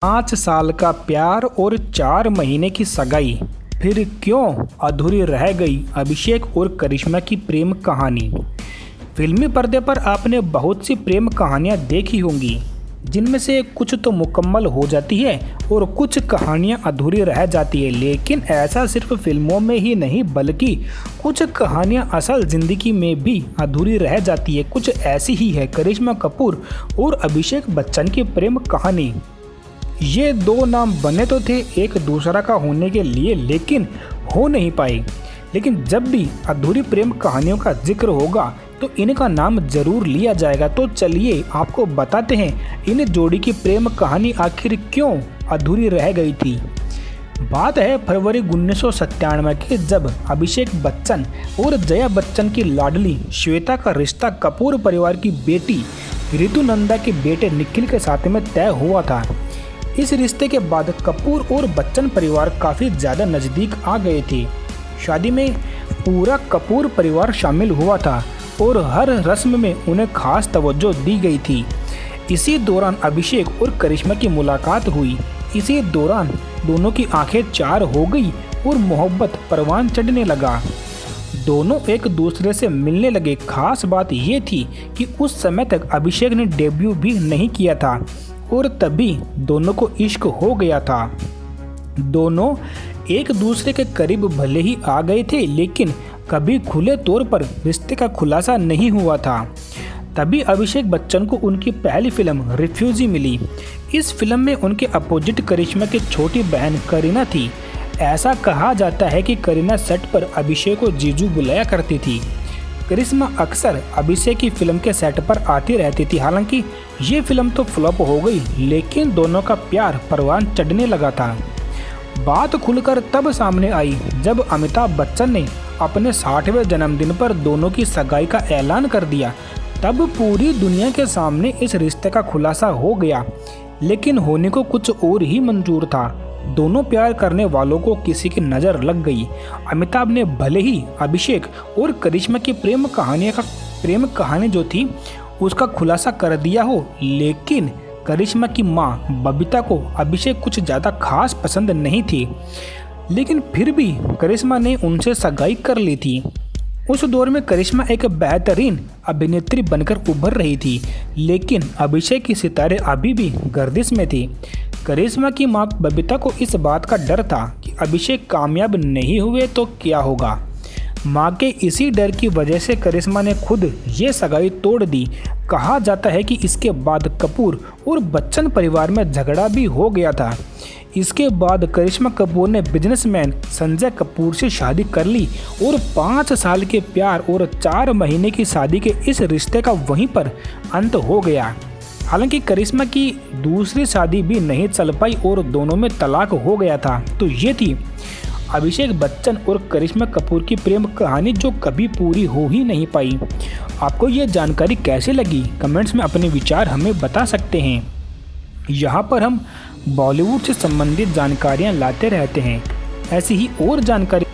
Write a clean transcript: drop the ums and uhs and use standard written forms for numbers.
5 साल का प्यार और 4 महीने की सगाई, फिर क्यों अधूरी रह गई अभिषेक और करिश्मा की प्रेम कहानी। फिल्मी पर्दे पर आपने बहुत सी प्रेम कहानियां देखी होंगी, जिनमें से कुछ तो मुकम्मल हो जाती है और कुछ कहानियां अधूरी रह जाती है। लेकिन ऐसा सिर्फ फिल्मों में ही नहीं, बल्कि कुछ कहानियां असल ज़िंदगी में भी अधूरी रह जाती है। कुछ ऐसी ही है करिश्मा कपूर और अभिषेक बच्चन की प्रेम कहानी। ये दो नाम बने तो थे एक दूसरा का होने के लिए, लेकिन हो नहीं पाए। लेकिन जब भी अधूरी प्रेम कहानियों का जिक्र होगा तो इनका नाम जरूर लिया जाएगा। तो चलिए आपको बताते हैं इन जोड़ी की प्रेम कहानी आखिर क्यों अधूरी रह गई थी। बात है फरवरी 1997 की, जब अभिषेक बच्चन और जया बच्चन की लाडली श्वेता का रिश्ता कपूर परिवार की बेटी ऋतु नंदा के बेटे निखिल के साथ में तय हुआ था। इस रिश्ते के बाद कपूर और बच्चन परिवार काफ़ी ज़्यादा नज़दीक आ गए थे। शादी में पूरा कपूर परिवार शामिल हुआ था और हर रस्म में उन्हें खास तवज्जो दी गई थी। इसी दौरान अभिषेक और करिश्मा की मुलाकात हुई। इसी दौरान दोनों की आंखें चार हो गई और मोहब्बत परवान चढ़ने लगा। दोनों एक दूसरे से मिलने लगे। खास बात ये थी कि उस समय तक अभिषेक ने डेब्यू भी नहीं किया था और तभी दोनों को इश्क हो गया था। दोनों एक दूसरे के करीब भले ही आ गए थे, लेकिन कभी खुले तौर पर रिश्ते का खुलासा नहीं हुआ था। तभी अभिषेक बच्चन को उनकी पहली फिल्म रिफ्यूजी मिली। इस फिल्म में उनके अपोजिट करिश्मा की छोटी बहन करीना थी। ऐसा कहा जाता है कि करीना सेट पर अभिषेक को जीजू बुलाया करती थी। करिश्मा अक्सर अभिषेक की फिल्म के सेट पर आती रहती थी। हालांकि ये फिल्म तो फ्लॉप हो गई, लेकिन दोनों का प्यार परवान चढ़ने लगा था। बात खुलकर तब सामने आई जब अमिताभ बच्चन ने अपने 60वें जन्मदिन पर दोनों की सगाई का ऐलान कर दिया। तब पूरी दुनिया के सामने इस रिश्ते का खुलासा हो गया, लेकिन होने को कुछ और ही मंजूर था। दोनों प्यार करने वालों को किसी की नज़र लग गई। अमिताभ ने भले ही अभिषेक और करिश्मा की प्रेम कहानी जो थी उसका खुलासा कर दिया हो, लेकिन करिश्मा की मां बबीता को अभिषेक कुछ ज़्यादा खास पसंद नहीं थी। लेकिन फिर भी करिश्मा ने उनसे सगाई कर ली थी। उस दौर में करिश्मा एक बेहतरीन अभिनेत्री बनकर उभर रही थी, लेकिन अभिषेक की सितारे अभी भी गर्दिश में थी। करिश्मा की मां बबीता को इस बात का डर था कि अभिषेक कामयाब नहीं हुए तो क्या होगा। मां के इसी डर की वजह से करिश्मा ने खुद ये सगाई तोड़ दी। कहा जाता है कि इसके बाद कपूर और बच्चन परिवार में झगड़ा भी हो गया था। इसके बाद करिश्मा कपूर ने बिजनेसमैन संजय कपूर से शादी कर ली और 5 साल के प्यार और 4 महीने की शादी के इस रिश्ते का वहीं पर अंत हो गया। हालांकि करिश्मा की दूसरी शादी भी नहीं चल पाई और दोनों में तलाक हो गया था। तो ये थी अभिषेक बच्चन और करिश्मा कपूर की प्रेम कहानी, जो कभी पूरी हो ही नहीं पाई। आपको ये जानकारी कैसे लगी? कमेंट्स में अपने विचार हमें बता सकते हैं। यहाँ पर हम बॉलीवुड से संबंधित जानकारियाँ लाते रहते हैं। ऐसी ही और जानकारी